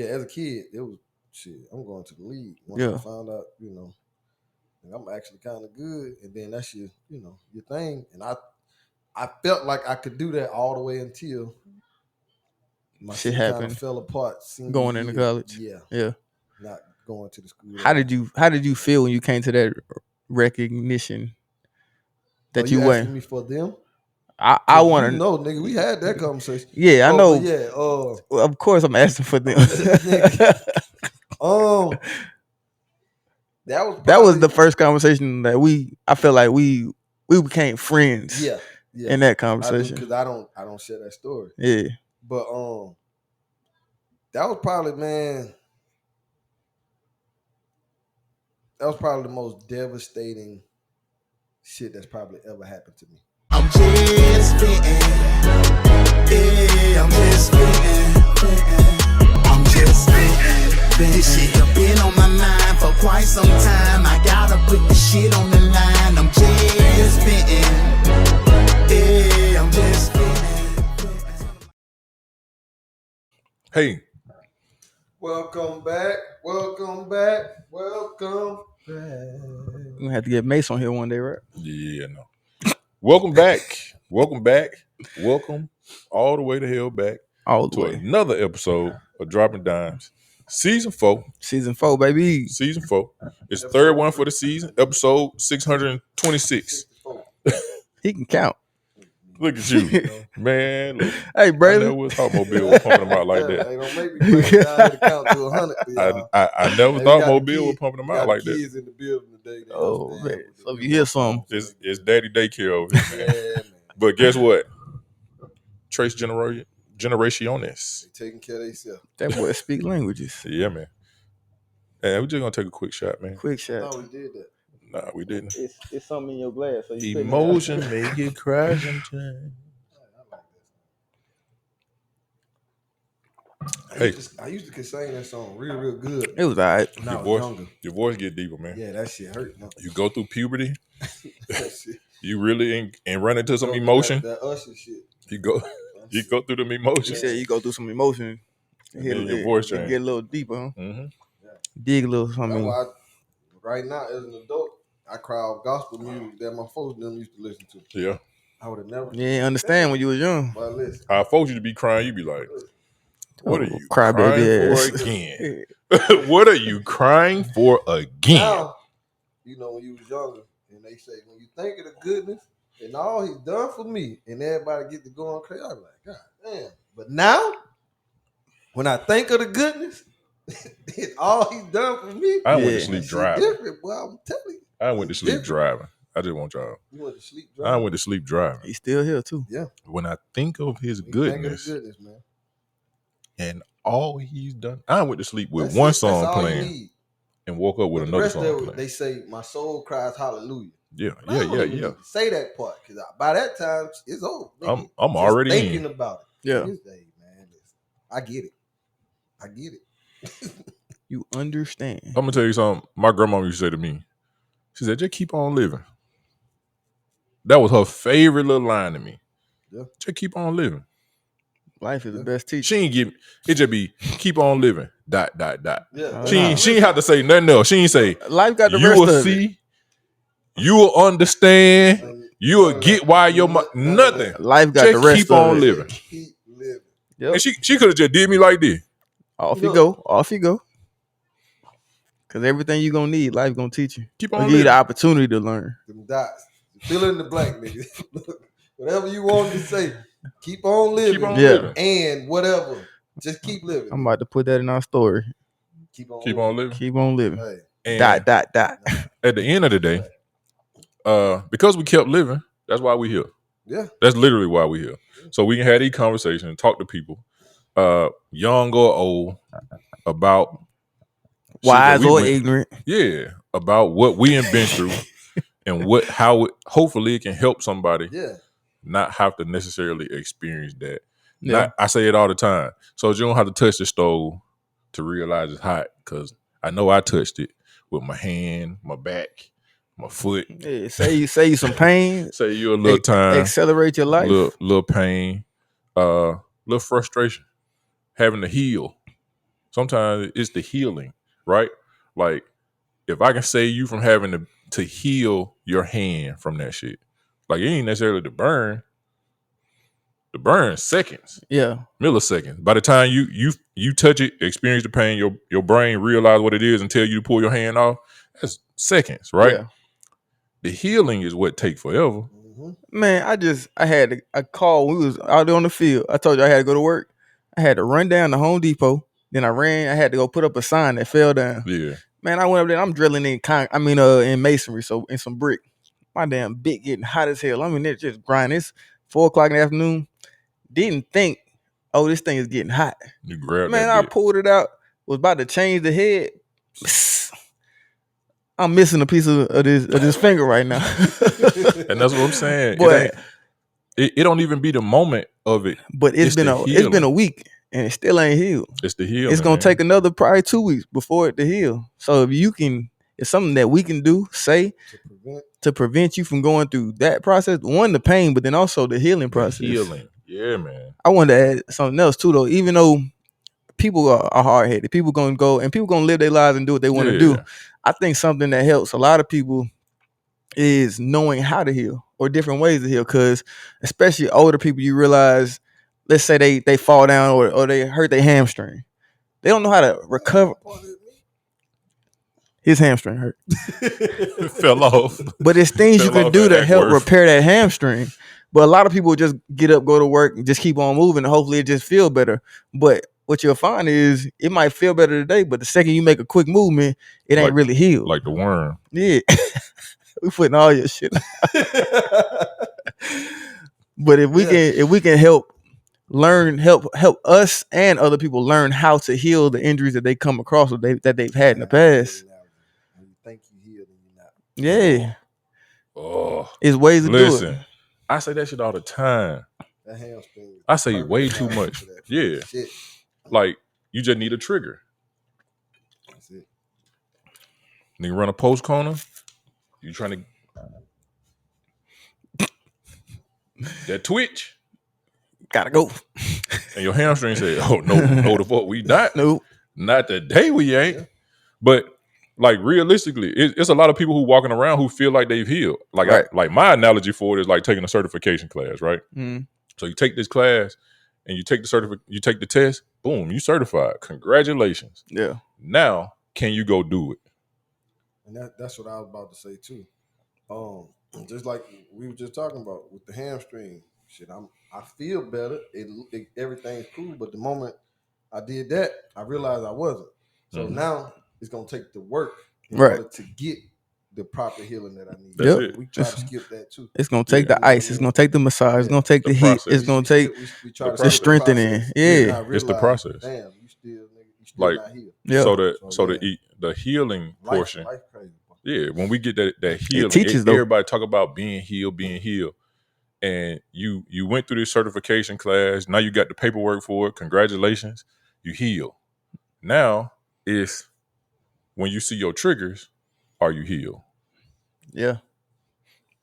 as a kid, it was shit. I'm going to the league. Once I found out, I'm actually kind of good, and then that's your thing. And I felt like I could do that all the way until my shit kind of fell apart. Going into college, yeah, not going to the school. How did you feel when you came to that recognition that you went? Asking me for them? I want to know, nigga. We had that conversation. Yeah, I know. Yeah. Of course, I'm asking for them. That was the first conversation that I felt like we became friends. Yeah. In that conversation, because I don't share that story. Yeah, but that was probably the most devastating shit that's probably ever happened to me. I'm just spitting. Yeah, I'm just spitting. I'm just spitting. This shit have been on my mind for quite some time. I gotta put the shit on the line. I'm just spitting. Yeah, I'm just spitting. Hey. Welcome back. Welcome back. Welcome back. We're gonna have to get Mace on here one day, right? Yeah, no. Welcome back. Welcome back. Welcome all the way to hell back. All the way. Another episode of Dropping Dymes. Season 4. Season 4, baby. Season 4. It's the third one for the season. Episode 626. He can count. Look at you, man. Look, hey, brother. I never thought Mobile was pumping them out like that. Hey, don't make me break down to count to 100. I never thought Mobile was pumping them out like that. Kids in the building today. Oh, man. So if you hear something. It's daddy daycare over here, man. Yeah, man. But guess what? Trace generationes. They taking care of themselves. That boy speak languages. Yeah, man. And we're just going to take a quick shot, man. Quick shot. No, we did that. Nah, we didn't. It's something in your glass. So you emotion make you cry sometimes. Hey, I used to sing that song real good. It was all right. Your voice get deeper, man. Yeah, that shit hurt. No. You go through puberty. You really and run into some emotion. That Usher shit. You go through them emotions. You said you go through some emotion. Your voice change. Get a little deeper, huh? Mm-hmm. Yeah. Dig a little something. Right now, as an adult, I cry off gospel music that my folks them used to listen to. Yeah. I would have never. You didn't understand when you was young. But listen. I folks you to be crying, you be like, what are you crying for again? What are you crying for again? Now, when you was younger, and they say, when you think of the goodness and all he's done for me, and everybody get to going crazy, I'm like, God damn. But now, when I think of the goodness, it's all he's done for me. I went to sleep driving. Different, boy, I'm telling you. I went to sleep driving. I just want y'all. You went to sleep driving? I went to sleep driving. He's still here too. Yeah. When I think of his goodness, man, and all he's done, I went to sleep with one song playing and woke up with another song playing. They say, my soul cries hallelujah. Yeah. Say that part, because by that time, it's over. I'm already thinking about it. Yeah. This day, man, I get it. You understand. I'm gonna tell you something. My grandma used to say to me, she said, just keep on living. That was her favorite little line to me. Yeah. Just keep on living. Life is the best teacher. She ain't give it just be keep on living. ... Yeah. She ain't have to say nothing else. She ain't say life got the you rest will of see, it. you will understand, you will get why your nothing. Life got just the rest keep of on it. living. Keep living. Yep. And she could have just did me like this. Off you go. Cause everything you gonna need, life gonna teach you. Keep on give living. you the opportunity to learn. Them dots. Fill in the blank, nigga. Whatever you want to say, keep on living. Living. And whatever. Just keep living. I'm about to put that in our story. Keep on living. Keep on living. Hey. And dot. At the end of the day, because we kept living, that's why we here. Yeah. That's literally why we here. So we can have these conversations and talk to people, young or old, about wise or ignorant. Yeah, about what we have been through and how hopefully it can help somebody. Yeah. Not have to necessarily experience that. Yeah. I say it all the time. So you don't have to touch the stove to realize it's hot, because I know I touched it with my hand, my back, my foot. Yeah, say you some pain. Say you a little time. Accelerate your life. Little pain. Little frustration. Having to heal Sometimes it's the healing, right? Like if I can save you from having to heal your hand from that shit, like it ain't necessarily the burn. The burn seconds, milliseconds. By the time you touch it, experience the pain, your brain realize what it is and tell you to pull your hand off. That's seconds, right? Yeah. The healing is what take forever. Man, I had a call. We was out there on the field. I told you I had to go to work. I had to run down to Home Depot. Then I had to go put up a sign that fell down. Yeah. Man, I went up there. I'm drilling in masonry, so in some brick. My damn bit getting hot as hell. I mean, it's just grinding. It's 4:00 in the afternoon. Didn't think, oh, this thing is getting hot. You grabbed Man, that I bit. pulled it out. Was about to change the head. I'm missing a piece of this finger right now. And that's what I'm saying. But it don't even be the moment of it. But it's been a week and it still ain't healed. It's the healing. It's gonna take another probably 2 weeks before it to heal. So if you can, it's something that we can do, to prevent you from going through that process. One, the pain, but then also the healing process. Healing. Yeah, man. I wanted to add something else too, though. Even though people are hard headed, people gonna go and people gonna live their lives and do what they want to do. I think something that helps a lot of people is knowing how to heal or different ways to heal. Because especially older people, you realize, let's say they fall down or they hurt their hamstring. They don't know how to recover. His hamstring hurt. Fell off. But it's things you can do to help repair that hamstring. But a lot of people just get up, go to work, and just keep on moving, and hopefully it just feel better. But what you'll find is it might feel better today, but the second you make a quick movement, it ain't really healed. Like the worm. Yeah. We putting all your shit. But if we can help us and other people learn how to heal the injuries that they come across or that they've had in the past. You think you healed and you're not. Yeah. Oh, it's ways to do it. I say that shit all the time. That hamstring. I say way too much. Yeah. Shit. Like you just need a trigger. That's it. Nigga run a post corner. You trying to that twitch. Gotta go. And your hamstring say, oh no, the fuck we not. Nope. Not today we ain't. Yeah. But like realistically, it's a lot of people who walking around who feel like they've healed. Like right. like my analogy for it is like taking a certification class, right? Mm. So you take this class and you take the test, boom, you certified. Congratulations. Yeah. Now can you go do it? And that's what I was about to say too. Just like we were just talking about with the hamstring shit, I feel better. Everything's cool, but the moment I did that, I realized I wasn't. So now it's gonna take the work in order to get the proper healing that I need. That's it. We try to skip that too. It's gonna take the ice. It's gonna take the massage. It's gonna take the heat. It's gonna take the strengthening. Yeah, it's the process. Damn, you still like not healed. Yeah. So the healing portion. Life crazy. Yeah, when we get that healing, everybody talk about being healed, and you went through this certification class. Now you got the paperwork for it. Congratulations, you heal. Now it's when you see your triggers, are you healed? Yeah,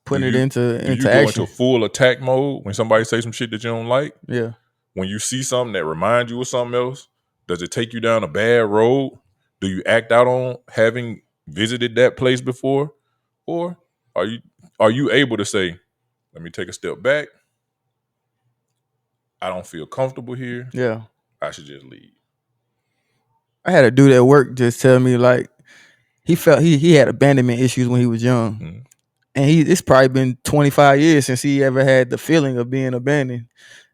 putting it into you action. Go into full attack mode when somebody say some shit that you don't like. Yeah. When you see something that reminds you of something else, does it take you down a bad road? Do you act out on having visited that place before, or are you able to say, let me take a step back, I don't feel comfortable here, yeah, I should just leave? I had a dude at work just tell me like he felt he had abandonment issues when he was young, and it's probably been 25 years since he ever had the feeling of being abandoned.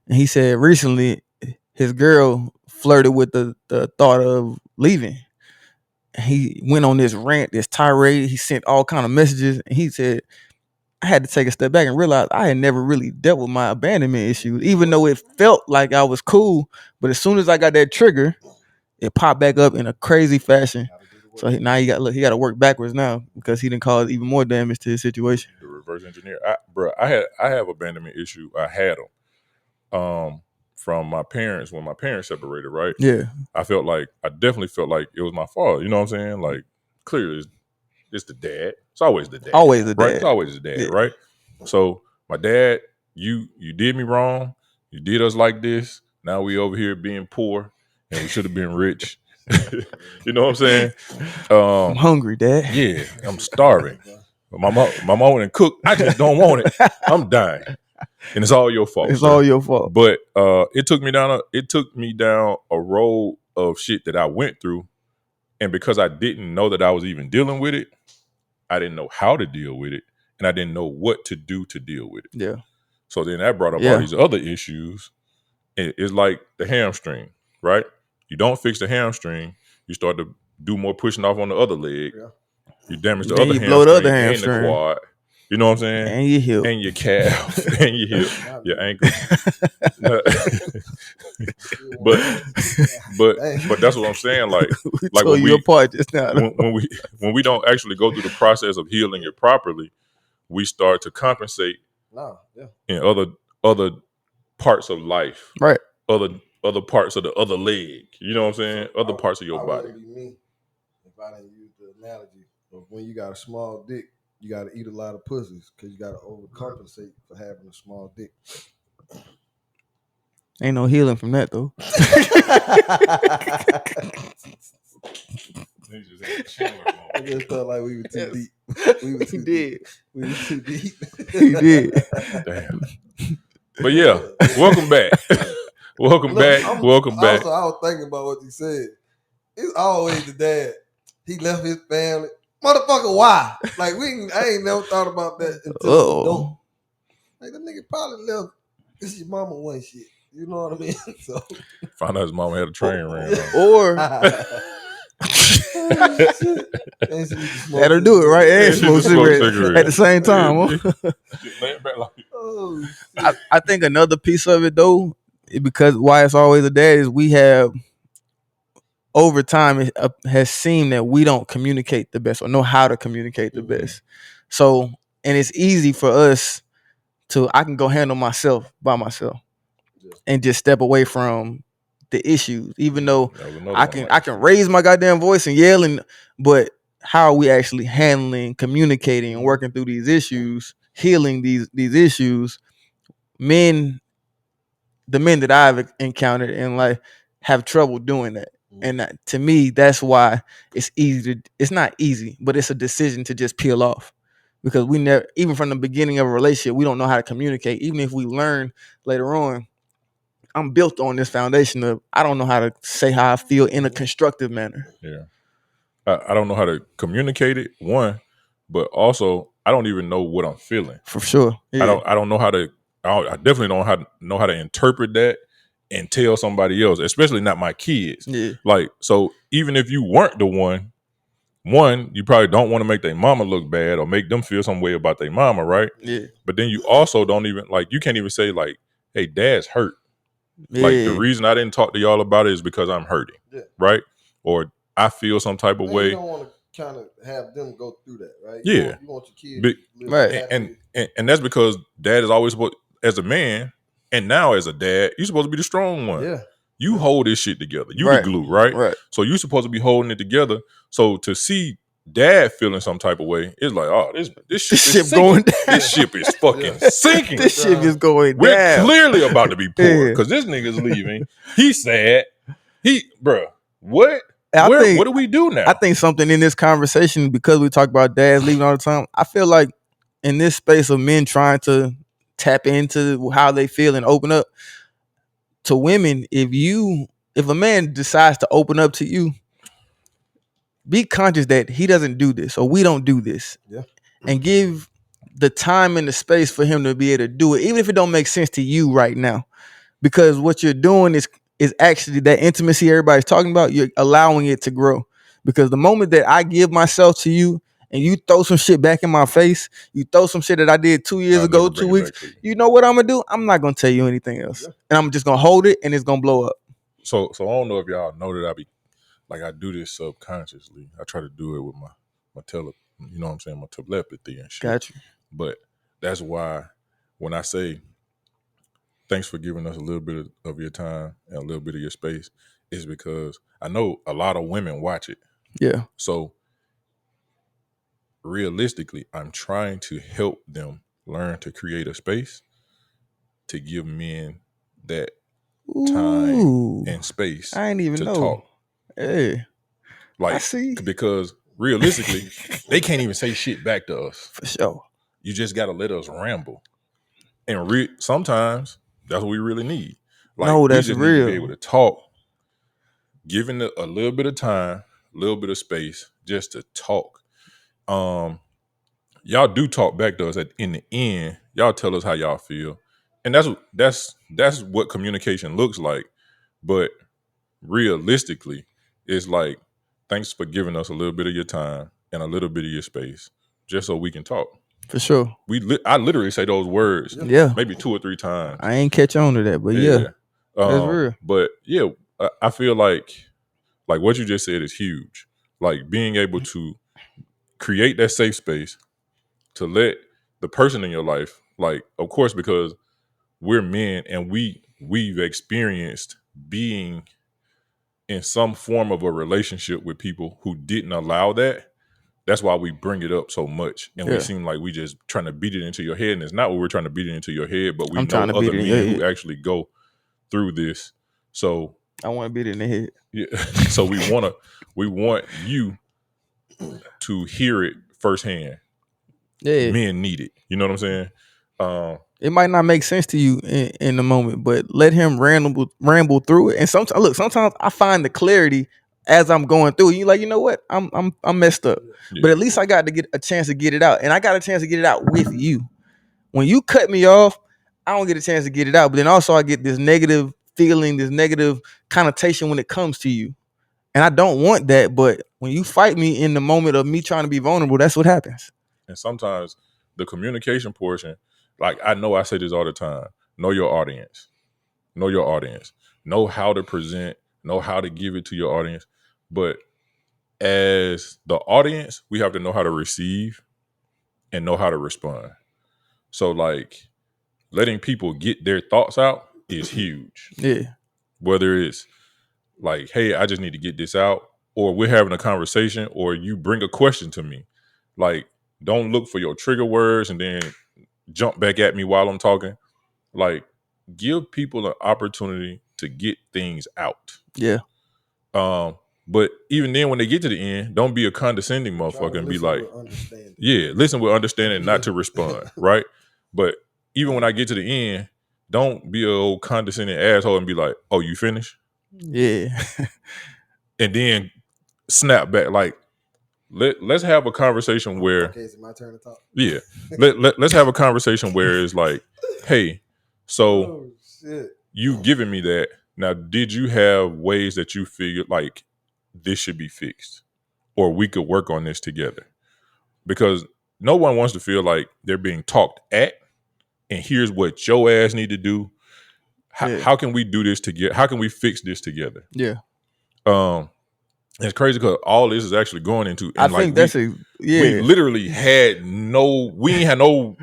And he said recently his girl flirted with the thought of leaving. He went on this rant, this tirade. He sent all kind of messages, and he said, I had to take a step back and realize I had never really dealt with my abandonment issues, even though it felt like I was cool. But as soon as I got that trigger, it popped back up in a crazy fashion. So now he got to work backwards now because he didn't cause even more damage to his situation. The reverse engineer, I have abandonment issue. I had them from my parents when my parents separated. Right? Yeah. I definitely felt like it was my fault. You know what I'm saying? Like clearly, it's the dad. It's always the dad. Always the dad. Right? It's always the dad. Yeah. Right? So my dad, you did me wrong. You did us like this. Now we over here being poor, and we should have been rich. You know what I'm saying? I'm hungry, Dad. Yeah, I'm starving. My mom went and cooked. I just don't want it. I'm dying, and it's all your fault. It's sir. all your fault. But it took me down a road of shit that I went through, and because I didn't know that I was even dealing with it, I didn't know how to deal with it, and I didn't know what to do to deal with it. Yeah. So then that brought up all these other issues. It's like the hamstring, right? You don't fix the hamstring, you start to do more pushing off on the other leg. Yeah. You damage the then other you hamstring, blow the other hamstring and the quad. You know what I'm saying? and your hip and your calf and your hip, your ankle. but that's what I'm saying. Like tore you apart just now. When we don't actually go through the process of healing it properly, we start to compensate in other parts of life, right? Other parts of the other leg. You know what I'm saying? Other parts of your body. Wouldn't be me if I didn't use the analogy of when you got a small dick, you got to eat a lot of pussies because you got to overcompensate for having a small dick. Ain't no healing from that though. I just felt like we were too deep. We were too deep. We were too deep. He did. Damn. But yeah, welcome back. Welcome back. Also, I was thinking about what you said. It's always the dad. He left his family. Motherfucker, why? Like I ain't never thought about that until adult. Like the nigga probably left. This your mama one shit. You know what I mean? So found out his mama had a train ran. Or that'll do it, right? And smoke cigarette at the same time. Huh? I think another piece of it though, because why it's always a dad is we have over time it has seemed that we don't communicate the best or know how to communicate the best. So, and it's easy for us I can go handle myself by myself and just step away from the issues, even though I can raise my goddamn voice and yell, but how are we actually handling, communicating, and working through these issues, healing these issues? The men that I've encountered in life have trouble doing that. And to me, that's why it's easy. It's not easy, but it's a decision to just peel off, because we never, even from the beginning of a relationship, we don't know how to communicate. Even if we learn later on, I'm built on this foundation of I don't know how to say how I feel in a constructive manner. Yeah, I don't know how to communicate it. One, but also I don't even know what I'm feeling. For sure, yeah. I don't know how to. I definitely don't know how to interpret that and tell somebody else, especially not my kids. Yeah. Like, so even if you weren't the one, you probably don't want to make their mama look bad or make them feel some way about their mama, right? Yeah. But then you also don't even you can't even say like, hey, dad's hurt. Yeah. Like the reason I didn't talk to y'all about it is because I'm hurting, right? Or I feel some type of way. You don't want to kind of have them go through that, right? Yeah. You want your kids to live right. And that's because dad is always supposed, as a man, and now as a dad, you're supposed to be the strong one. Yeah. You hold this shit together. You the glue, right? Right. So you're supposed to be holding it together. So to see dad feeling some type of way, it's like, oh, this ship is going down. This ship is fucking sinking. This ship is going down. We're clearly about to be poor because this nigga's leaving. He's sad. What? What do we do now? I think something in this conversation, because we talk about dads leaving all the time, I feel like in this space of men trying to tap into how they feel and open up to women, if a man decides to open up to you, be conscious that he doesn't do this or we don't do this. Yeah. And give the time and the space for him to be able to do it, even if it don't make sense to you right now. Because what you're doing is actually that intimacy everybody's talking about, you're allowing it to grow. Because the moment that I give myself to you and you throw some shit back in my face, you throw some shit that I did 2 years ago, 2 weeks, you know what I'm going to do? I'm not going to tell you anything else. Yeah. And I'm just going to hold it and it's going to blow up. So I don't know if y'all know that I do this subconsciously. I try to do it with my you know what I'm saying, my telepathy and shit. Got you. But that's why when I say thanks for giving us a little bit of your time and a little bit of your space, is because I know a lot of women watch it. Yeah. So realistically, I'm trying to help them learn to create a space to give men that time and space I ain't even to know. talk. Hey, Like, I see. because realistically, they can't even say shit back to us. For sure. You just got to let us ramble. And sometimes that's what we really need. Like, No, we that's just need to be real. able to talk, giving it a little bit of time, a little bit of space just to talk. Y'all do talk back to us in the end. Y'all tell us how y'all feel. And that's what communication looks like. But realistically, it's like, thanks for giving us a little bit of your time and a little bit of your space just so we can talk. For sure. I literally say those words Yeah. maybe 2 or 3 times. I ain't catch on to that, but yeah. That's real. But yeah, I feel like what you just said is huge. Like, being able to create that safe space to let the person in your life, like, of course, because we're men and we've experienced being in some form of a relationship with people who didn't allow that. That's why we bring it up so much, and we seem like we just trying to beat it into your head, and it's not what we're trying to beat it into your head, but we know other men who actually go through this. So I want to beat it in the head. Yeah. So we want you to hear it firsthand. Yeah. Men need it. You know what I'm saying? It might not make sense to you in the moment, but let him ramble through it. And sometimes I find the clarity as I'm going through. You like, you know what? I'm messed up. Yeah. But at least I got to get a chance to get it out. And I got a chance to get it out with you. When you cut me off, I don't get a chance to get it out. But then also I get this negative feeling, this negative connotation when it comes to you. And I don't want that. But when you fight me in the moment of me trying to be vulnerable, that's what happens. And sometimes the communication portion, like, I know I say this all the time, know your audience. Know your audience. Know how to present, know how to give it to your audience. But as the audience, we have to know how to receive and know how to respond. So, like, letting people get their thoughts out is huge. Yeah. Whether it's like, hey, I just need to get this out, or we're having a conversation, or you bring a question to me. Like, don't look for your trigger words and then jump back at me while I'm talking. Like, give people an opportunity to get things out. Yeah. But even then, when they get to the end, don't be a condescending motherfucker and be like, yeah, listen with understanding, not to respond, right? But even when I get to the end, don't be a old condescending asshole and be like, oh, you finished? Yeah. And then snap back. Like, let's have a conversation where, okay, is it my turn to talk? Yeah, let's have a conversation where it's like, hey, so you giving me that. Now, did you have ways that you figured like this should be fixed, or we could work on this together? Because no one wants to feel like they're being talked at, and here's what your ass need to do. How can we do this together? How can we fix this together? Yeah. It's crazy because all this is actually going into. And I think we literally had we ain't had no.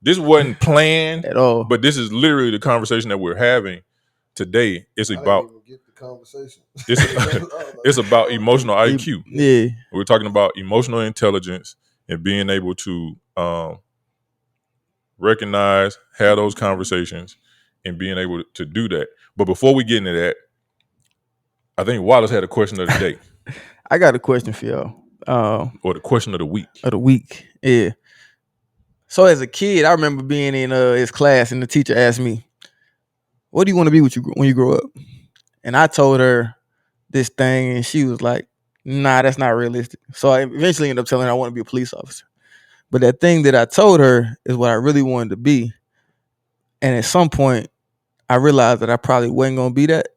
This wasn't planned at all. But this is literally the conversation that we're having today. It's about get the conversation. It's about emotional IQ. Yeah, we're talking about emotional intelligence and being able to recognize, have those conversations, and being able to do that. But before we get into that, I think Wallace had a question of the day. I got a question for y'all. Or the question of the week. Yeah. So as a kid, I remember being in his class and the teacher asked me, what do you want to be when you grow up? And I told her this thing and she was like, nah, that's not realistic. So I eventually ended up telling her I want to be a police officer. But that thing that I told her is what I really wanted to be. And at some point, I realized that I probably wasn't going to be that.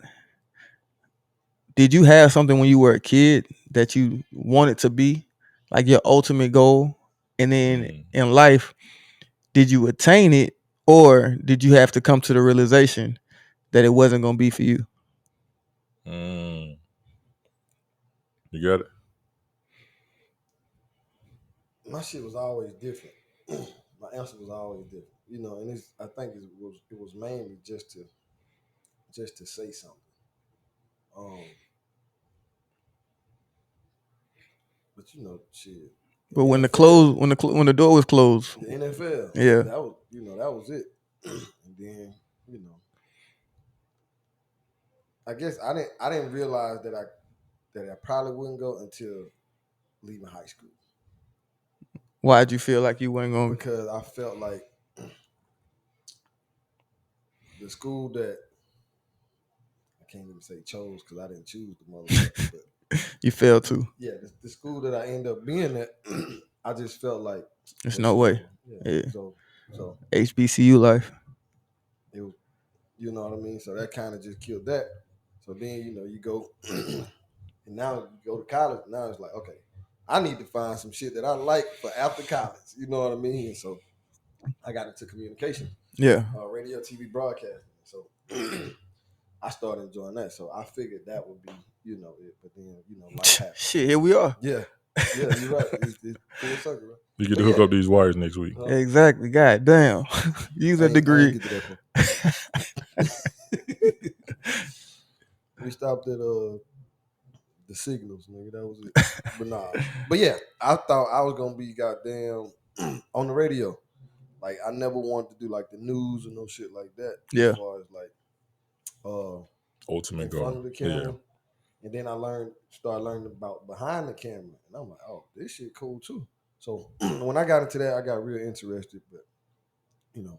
Did you have something when you were a kid that you wanted to be, like your ultimate goal? And then in life, did you attain it, or did you have to come to the realization that it wasn't going to be for you? You got it? My shit was always different. My answer was always different. You know, and I think it was mainly just to say something. But you know, shit. But when the door was closed, the NFL, yeah, that was it. And then, you know, I guess I didn't realize that that I probably wouldn't go until leaving high school. Why'd you feel like you weren't going? Because I felt like the school that I can't even say chose because I didn't choose the motherfucker, but You failed to. yeah, the school that I ended up being at, I just felt like There's no way. Yeah. So HBCU life. it was, you know what I mean. So that kind of just killed that. So then you go, and now you go to college. Now it's like, okay, I need to find some shit that I like for after college. You know what I mean? And so I got into communication. Yeah. Radio, TV, broadcasting. So I started enjoying that. So I figured that would be, it. But then, life happened. Shit, here we are. Yeah, you're right. It's full circle, right? You get to hook up these wires next week. Exactly. God damn. Use a degree. We stopped at the signals, nigga. That was it. But nah. But yeah, I thought I was gonna be goddamn on the radio. Like I never wanted to do like the news or no shit like that. Yeah. As far as like ultimate in goal. front of the camera. Yeah. And then I started learning about behind the camera. And I'm like, oh, this shit cool too. So when I got into that, I got real interested. But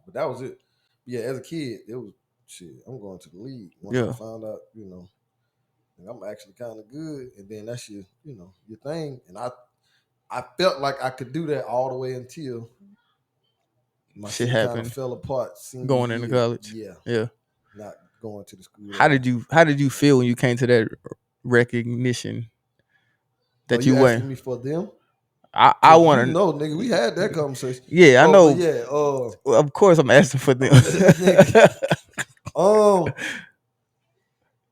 but that was it. Yeah, as a kid, it was shit. I'm going to the league. Once I found out, I'm actually kind of good. And then that's your thing. And I felt like I could do that all the way until my shit kind of fell apart. Going into college. Yeah. Not going to the school. How did you feel when you came to that recognition that you went? Asking me for them? I want to know, nigga. We had that conversation. Yeah, I know. Yeah. Of course, I'm asking for them.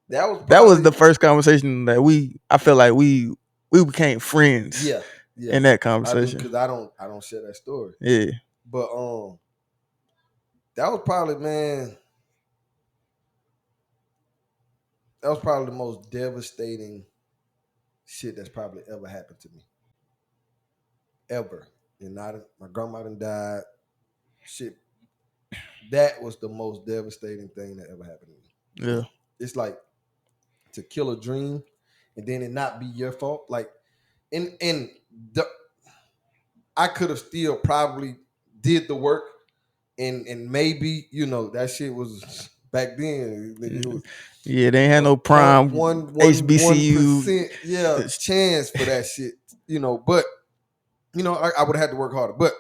That was the first conversation that I felt like we became friends. Yeah. In that conversation, because I don't share that story. Yeah. But that was probably, man. That was probably the most devastating shit that's probably ever happened to me. Ever. And my grandma done died. Shit. That was the most devastating thing that ever happened to me. Yeah. It's like to kill a dream and then it not be your fault. Like, I could have still probably did the work and maybe, that shit was back then. It was, they ain't had no prime HBCU 1% chance for that shit, but I would have had to work harder. But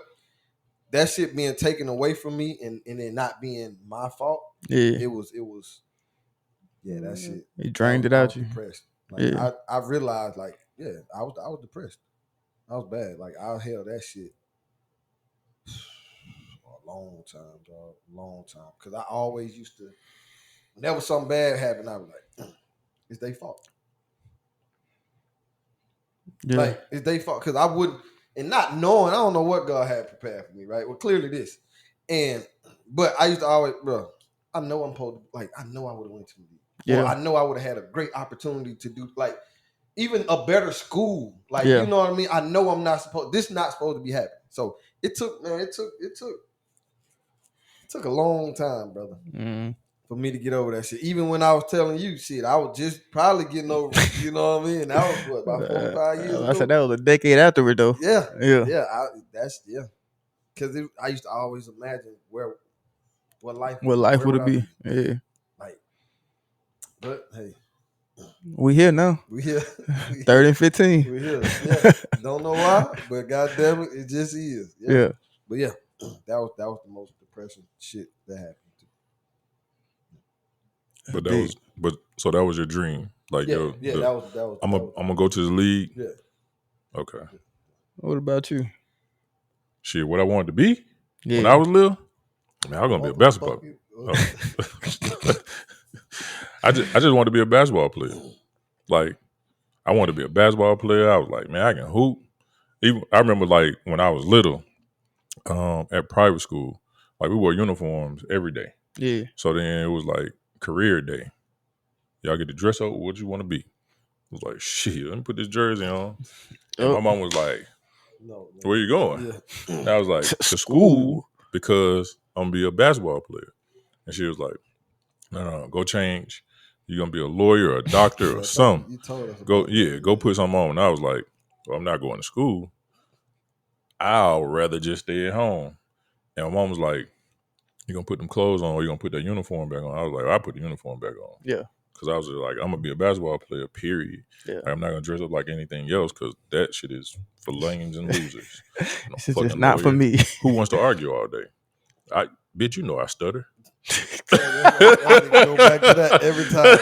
that shit being taken away from me and it not being my fault, it was that shit. It drained it out you. Depressed. Like I realized like, I was depressed. I was bad. Like I held that shit for a long time, dog. Long time. Cause I always used to, whenever something bad happened, I was like, it's their fault. Yeah. Like, it's their fault. Cause I wouldn't, and not knowing, I don't know what God had prepared for me, right? Well, clearly this. But I used to always, bro, I know I'm supposed to, like, I know I would have went to the league. Yeah. Or I know I would have had a great opportunity to do, like, even a better school. Like, you know what I mean? I know I'm not supposed, this not supposed to be happening. So it took a long time, brother, for me to get over that shit. Even when I was telling you shit, I was just probably getting over it. You know what I mean? That was what, about 4 or 5 years ago? I said that was a decade after it, though. Yeah. Yeah. Because I used to always imagine what life would be. Yeah. Like, but hey. We here now. We here. 3rd and 15. We here. Yeah. Don't know why, but goddamn it just is. Yeah. But yeah, that was the most depressing shit that happened to me. So that was your dream. Like that was I'm gonna go to the league. Yeah. Okay. What about you? Shit, what I wanted to be when I was little? I mean, I was gonna be a basketball. I just wanted to be a basketball player. Like, I wanted to be a basketball player. I was like, man, I can hoop. Even I remember, like, when I was little, at private school, like, we wore uniforms every day. Yeah. So then it was like career day. Y'all get to dress up what you want to be. I was like, shit, let me put this jersey on. And my mom was like, no. Where you going? Yeah. And I was like, to school because I'm going to be a basketball player. And she was like, no, go change. You're gonna be a lawyer or a doctor or something. You told us. Go put something on. And I was like, well, I'm not going to school. I'll rather just stay at home. And my mom was like, you gonna put them clothes on or you gonna put that uniform back on? I was like, I put the uniform back on. Yeah. Because I was just like, I'm gonna be a basketball player, period. Yeah. Like, I'm not gonna dress up like anything else because that shit is for lames and losers. It's just not for me. Who wants to argue all day? Bitch, you know I stutter. Go back to that every time.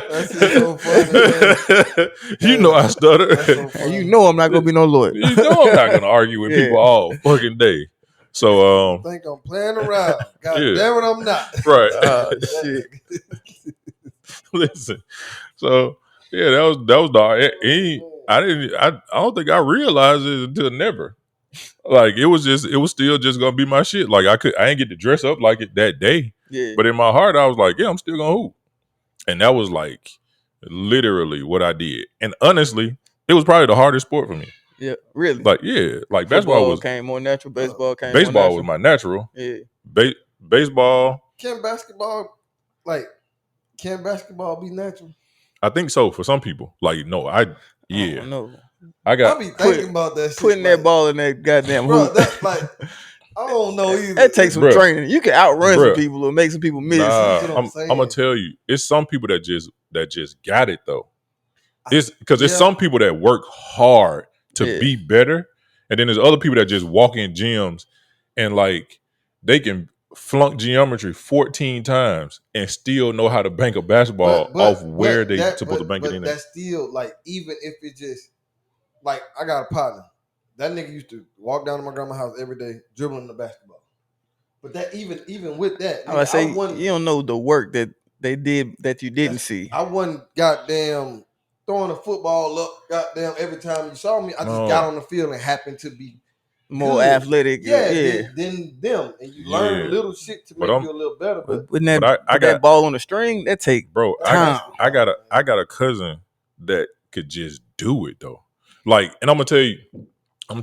That's just so funny, man. You know I stutter. So And you know I'm not gonna be no lawyer. You know I'm not gonna argue with people all fucking day. So I think I'm playing around. God Yeah. damn it, I'm not. right. Shit. Listen. So yeah, that was dark. I don't think I realized it until never. Like it was still just gonna be my shit. Like I ain't get to dress up like it that day. Yeah. But in my heart, I was like, yeah, I'm still gonna hoop. And that was like literally what I did. And honestly, it was probably the hardest sport for me. Yeah, really. Like, yeah, like Football came more natural. Baseball came more natural. Baseball was my natural. Yeah. Baseball. Can basketball be natural? I think so for some people. Like, no, yeah. No. I be thinking about that shit. Putting that ball in that goddamn hoop. That's like, I don't know either. That takes some training. You can outrun some people or make some people miss. I'm gonna tell you, it's some people that just got it though. It's because it's some people that work hard to be better, and then there's other people that just walk in gyms and like they can flunk geometry 14 times and still know how to bank a basketball off where they supposed to bank it in. That's still like, even if it just like, I got a partner. That nigga used to walk down to my grandma's house every day dribbling the basketball. But that even with that, nigga, you don't know the work that they did that you didn't see. I wasn't goddamn throwing a football up goddamn every time you saw me. I just got on the field and happened to be more athletic. Than them. And you learn little shit to make you a little better. But that ball on the string, that take time. I got a cousin that could just do it though. Like, and I'm gonna tell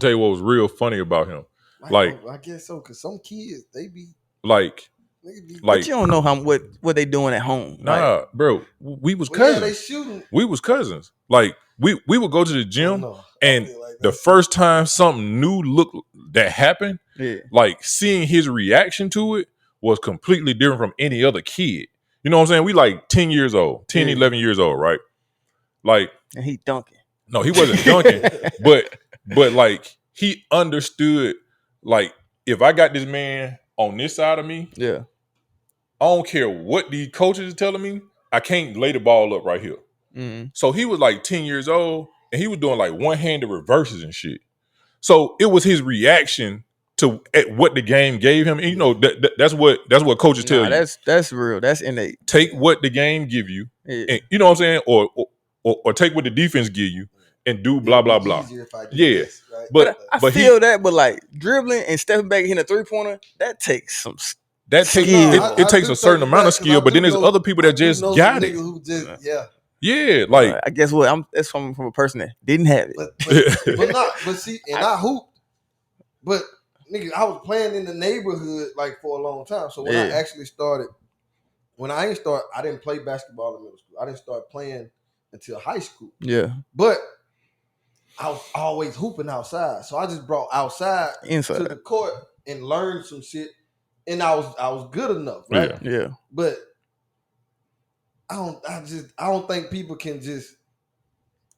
you what was real funny about him. I guess so, because some kids they be like, but you don't know what they doing at home. Nah, bro, we was cousins. Yeah, they shooting. We was cousins. Like we would go to the gym, and the first time something new that happened, like seeing his reaction to it was completely different from any other kid. You know what I'm saying? We like 10 years old, 10, 11 years old, right? Like, and he dunking. No, he wasn't dunking, but like he understood, like, if I got this man on this side of me, I don't care what the coaches are telling me, I can't lay the ball up right here. Mm-hmm. So he was like 10 years old and he was doing like one-handed reverses and shit. So it was his reaction to what the game gave him. And you know, that's what coaches tell you. That's real. That's innate. Take what the game give you. And, you know what I'm saying? Or take what the defense give you and do blah, blah, blah. This, right? But I feel that, but like dribbling and stepping back hitting a 3-pointer, that takes some skill. It takes a certain amount of skill, but then there's other people that just got it. Yeah, like I guess what that's from a person that didn't have it. I hooped, but nigga, I was playing in the neighborhood like for a long time. So when I actually started, I didn't play basketball in middle school. I didn't start playing until high school. Yeah. But I was always hooping outside. So I just brought outside to the court and learned some shit. And I was good enough, right? Yeah. But I don't think people can just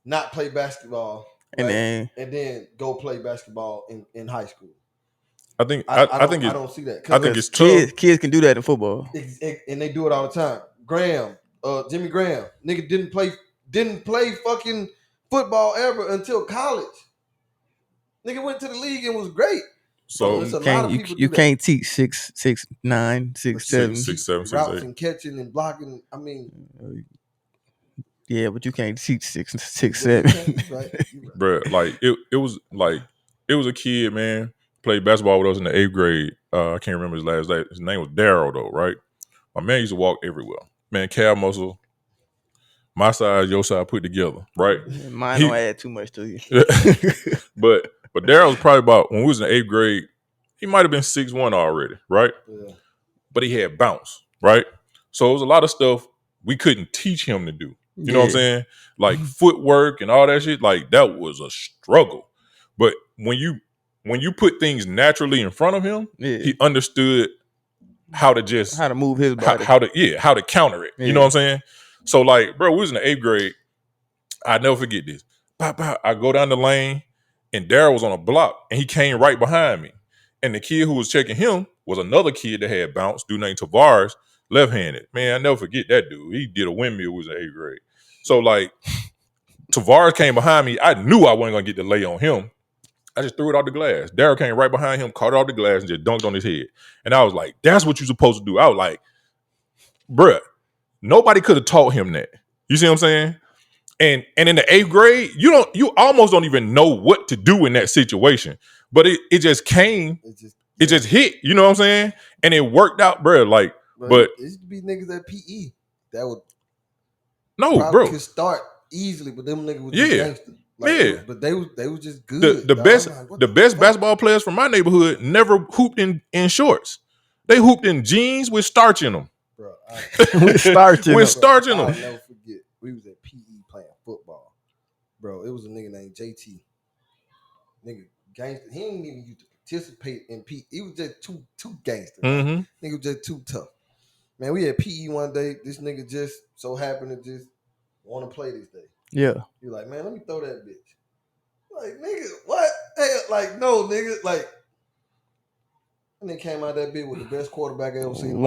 not play basketball and then go play basketball in high school. I think I don't see that. I think it's tough. Kids can do that in football. And they do it all the time. Jimmy Graham, nigga didn't play fucking football ever until college. Nigga went to the league and was great. So you can't teach 6'9", 6'7", 6'7", routes and catching and blocking. I mean, yeah, but you can't teach 6'7". Right. Bro, like it was a kid, man, played basketball with us in the 8th grade. I can't remember his last name. His name was Daryl though, right? My man used to walk everywhere. Man, calf muscle, my size, your size put together, right? Mine don't add too much to you. But Daryl was probably about, when we was in the 8th grade, he might have been 6'1" already, right? Yeah. But he had bounce, right? So it was a lot of stuff we couldn't teach him to do. You know what I'm saying? Like footwork and all that shit, like that was a struggle. But when you put things naturally in front of him, he understood how to move his body, how to counter it. You know what I'm saying? So like, bro, we was in the 8th grade. I never forget this. I go down the lane, and Daryl was on a block, and he came right behind me. And the kid who was checking him was another kid that had bounced, dude named Tavares, left-handed. Man, I never forget that dude. He did a windmill. Was in 8th grade. So like, Tavares came behind me. I knew I wasn't gonna get the lay on him. I just threw it out the glass. Daryl came right behind him, caught it off the glass, and just dunked on his head. And I was like, "That's what you're supposed to do." I was like, "Bruh, nobody could have taught him that." You see what I'm saying? And in the 8th grade, you almost don't even know what to do in that situation. But it just came, it just hit. You know what I'm saying? And it worked out, bruh. Like, but it used to be niggas at PE that would could start easily, but them niggas was just gangster. Like, but they was just good. The best basketball players from my neighborhood never hooped in shorts. They hooped in jeans with starch in them. Bro, with starch in them. I'll never forget. We was at PE playing football. Bro, it was a nigga named JT. Nigga gangster. He didn't even used to participate in PE. He was just too gangster. Nigga was just too tough. Man, we had PE one day. This nigga just so happened to just want to play this day. Yeah. You're like, man, let me throw that bitch. Like, nigga, what? Hey, like, no, nigga. Like, and they came out that bitch with the best quarterback I ever seen.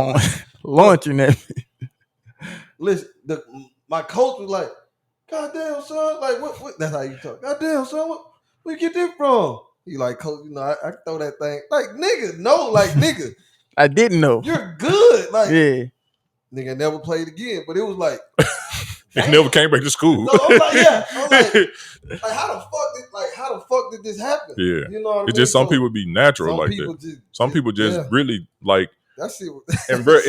Launching that. Listen, my coach was like, "Goddamn, son, like, what? That's how you talk. Goddamn, son, where you get this from?" He like, "Coach, I can throw that thing." Like, nigga, no, like, nigga. I didn't know. You're good. Like, nigga never played again. But it was like, it never came back to school. So I'm like, how the fuck did this happen? Yeah. You know what I mean? It's just some people be natural like that. Some people just really like. That's it. And bro,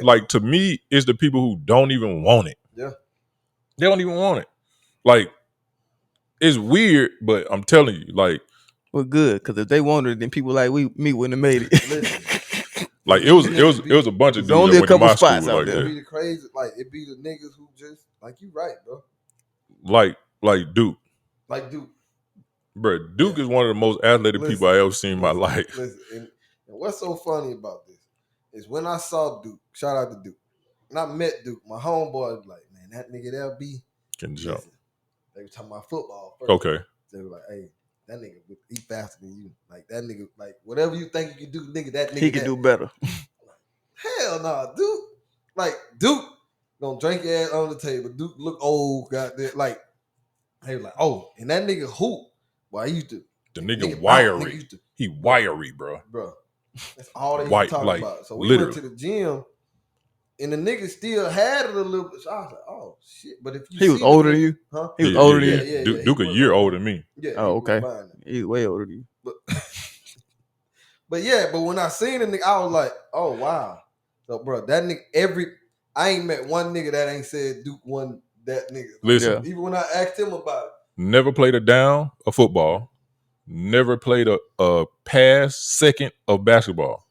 like to me, it's the people who don't even want it. Yeah. They don't even want it. Like, it's weird, but I'm telling you, like, we're good, because if they wanted it, then people like me wouldn't have made it. Listen, like it was a bunch of dudes only that a couple went to my spots school out like there. It be the crazy, like it be the niggas who just like you, right, bro? Like Duke. Like Duke. Bro, Duke is one of the most athletic people I ever seen in my life. Listen, and what's so funny about this is when I saw Duke, shout out to Duke, and I met Duke, my homeboy was like, man, that nigga there can jump. They were talking about football first. Okay. They were like, hey, that nigga eat faster than you. Like that nigga, like whatever you think you can do, nigga, that nigga he can do better. Hell nah, Duke. Like Duke gonna drink your ass on the table. Duke look old, goddamn. Like they were like, oh, and that nigga hoop. Well, I used to. The nigga wiry. He wiry, bro. Bro, that's all they used to talk about. So we went to the gym, and the nigga still had it a little bit. So I was like, oh shit. But if you he was older than you, huh? He was older than you. Yeah, Duke a year older than me. Yeah. Oh, okay. He's way older than you. But when I seen the nigga, I was like, oh wow. So bro, that nigga I ain't met one nigga that ain't said Duke won that nigga. Listen, even when I asked him about it. Never played a down of football. Never played a pass second of basketball.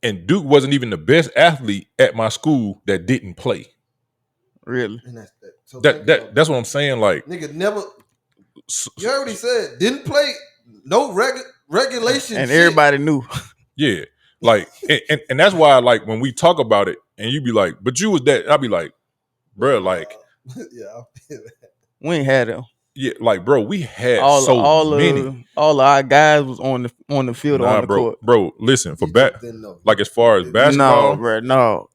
And Duke wasn't even the best athlete at my school that didn't play. Really? And that's that. So that's what I'm saying. Like, nigga never. You already said didn't play. No regulation. And shit. everybody knew. Yeah. Like, and that's why, like, when we talk about it, and you be like, "But you was that," I'll be like, "Bro, like, yeah, I feel that. We ain't had them. Yeah, like, bro, we had all many. All of our guys was on the field or on the court. Bro, listen, like as far as basketball, no, bro, no.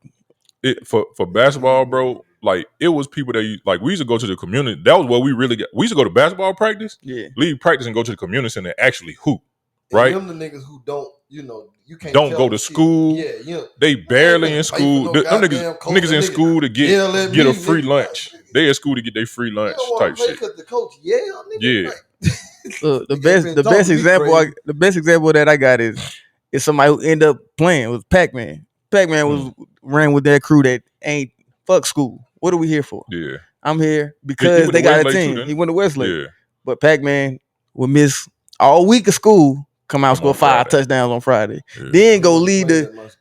For basketball, bro, like it was people that like we used to go to the community. That was what we really got. We used to go to basketball practice, leave practice and go to the community center and actually hoop. Right? And them the niggas who don't, you can't don't go to school. Yeah, they barely in school. Them niggas in school to get a free lunch. They at school to get their free lunch type shit. Because the coach yell, nigga. Yeah. Like, the best example that I got is somebody who ended up playing was Pac-Man. Pac-Man ran with that crew that ain't fuck school. What are we here for? Yeah. I'm here because they got a team. He went to Westlake. Yeah. But Pac-Man would miss all week of school, come out, score 5 touchdowns on Friday. Yeah. Then go lead the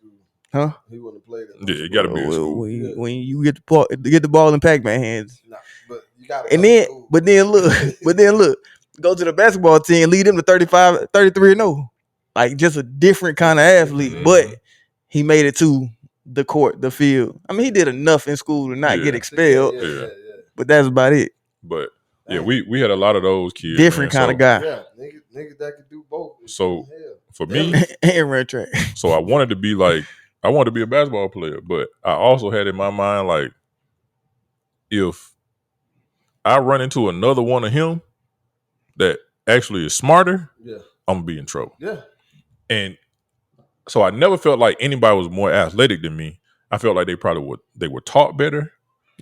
Huh? He wouldn't have played it. Yeah, it got to be in school. When you get the ball in Pac-Man hands. Nah, but you got And then, but then look, go to the basketball team, lead them to 35, 33 and 0. Like just a different kind of athlete, but he made it to the court, the field. I mean, he did enough in school to not get expelled, but that's about it. But yeah, we had a lot of those kids. Different kind of guy. Yeah, niggas that could do both. So for me, and run track. So I wanted to be a basketball player, but I also had in my mind like, if I run into another one of him that actually is smarter, I'm gonna be in trouble. Yeah. And so I never felt like anybody was more athletic than me. I felt like they were taught better.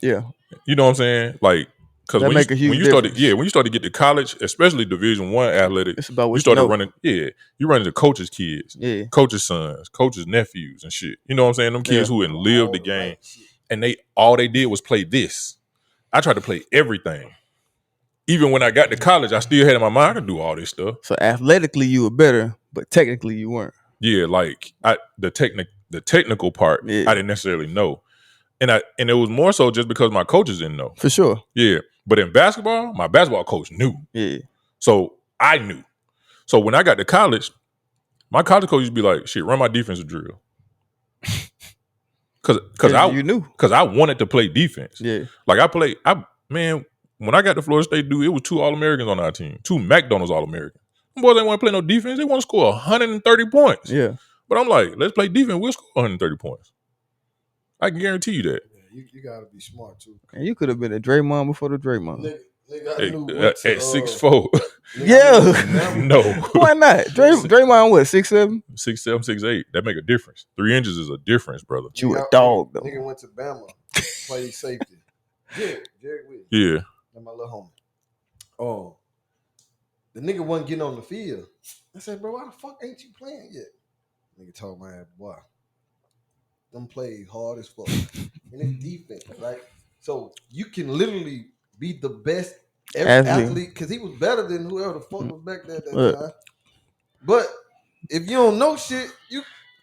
Yeah. You know what I'm saying? Like, because when you started to get to college, especially Division I athletics, it's about what you started running. Yeah, you run into coaches' kids, coaches' sons, coaches' nephews, and shit. You know what I'm saying? Them kids who had lived the game, and all they did was play this. I tried to play everything. Even when I got to college, I still had in my mind I could do all this stuff. So athletically, you were better, but technically, you weren't. Yeah, like the technical part, I didn't necessarily know, and it was more so just because my coaches didn't know. For sure. Yeah, but in basketball, my basketball coach knew. Yeah. So I knew. So when I got to college, my college coach used to be like, "Shit, run my defensive drill," because I wanted to play defense. Yeah. Like when I got to Florida State, dude, it was 2 All-Americans on our team, 2 McDonald's All-Americans. Them boys ain't want to play no defense. They want to score 130 points. Yeah. But I'm like, let's play defense. We'll score 130 points. I can guarantee you that. Yeah, you got to be smart, too. And you could have been a Draymond before the Draymond. At 6'4". Yeah. No. Why not? Draymond, what, 6'7"? 6'7", 6'8". That make a difference. 3 inches is a difference, brother. You a dog, though. Nigga went to Bama, played safety. Jared Williams. Yeah. And my little homie. Oh, the nigga wasn't getting on the field. I said, bro, why the fuck ain't you playing yet? Nigga told my ass, boy, them played hard as fuck. And it's defense, right? So you can literally be the best athlete because he was better than whoever the fuck was back there at that time. But if you don't know shit,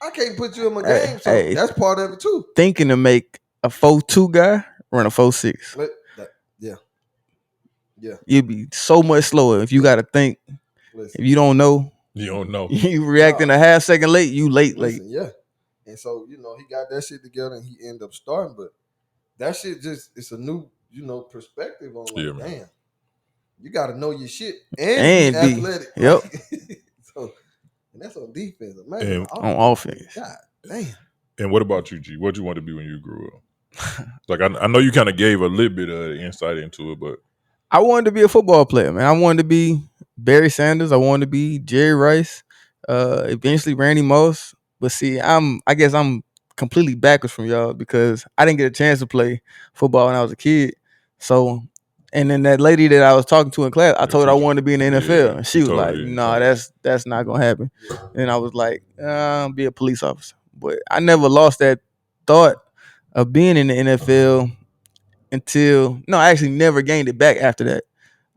I can't put you in my game. So that's part of it too. Thinking to make a 4'2" guy run a 4'6". Yeah. You'd be so much slower if you got to think. Listen, if you don't know. You don't know. You reacting a half second late, you late. Yeah. And so, he got that shit together and he ended up starting. But that shit it's a new, perspective on damn. You got to know your shit and be athletic. Yep. So, and that's on defense. Man, on offense. God damn. And what about you, G? What you want to be when you grew up? Like, I know you kind of gave a little bit of insight into it, but I wanted to be a football player, man. I wanted to be Barry Sanders. I wanted to be Jerry Rice. Eventually Randy Moss. But see, I guess I'm completely backwards from y'all because I didn't get a chance to play football when I was a kid. So, and then that lady that I was talking to in class, I told her I wanted to be in the NFL, and she was like, "No, that's not gonna happen." And I was like, "I'll be a police officer." But I never lost that thought of being in the NFL. I actually never gained it back after that.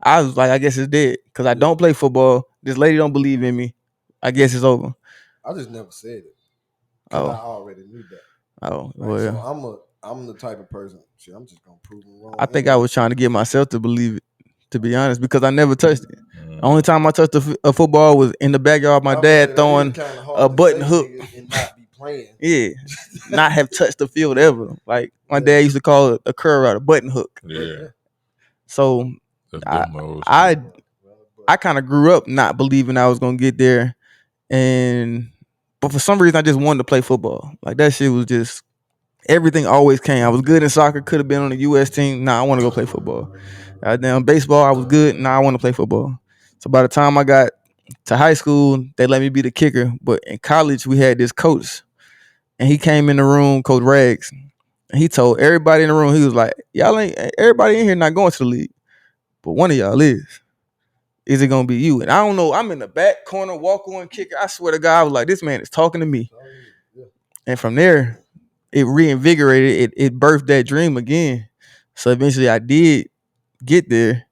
I was like, I guess it's dead because I don't play football. This lady don't believe in me. I guess it's over. I just never said it. I already knew that. Oh, well. So I'm the type of person. Shit, I'm just gonna prove them wrong. I think I was trying to get myself to believe it, to be honest, because I never touched it. The only time I touched a football was in the backyard. My dad throwing a button hook and not be playing. Yeah, not have touched the field ever. Like my dad used to call it a curve out, a button hook. Yeah. So I kind of grew up not believing I was gonna get there, but for some reason I just wanted to play football. Like that shit was just everything always came. I was good in soccer, could have been on the U.S. team. Nah, I want to go play football. Damn baseball, I was good. Nah, I want to play football. So by the time I got to high school, they let me be the kicker. But in college, we had this coach, and he came in the room, Coach Rags, and he told everybody in the room, he was like, everybody in here not going to the league, but one of y'all is. Is it gonna be you? And I don't know. I'm in the back corner, walk-on kicker. I swear to God, I was like, this man is talking to me. And from there, it reinvigorated. It birthed that dream again. So eventually, I did get there.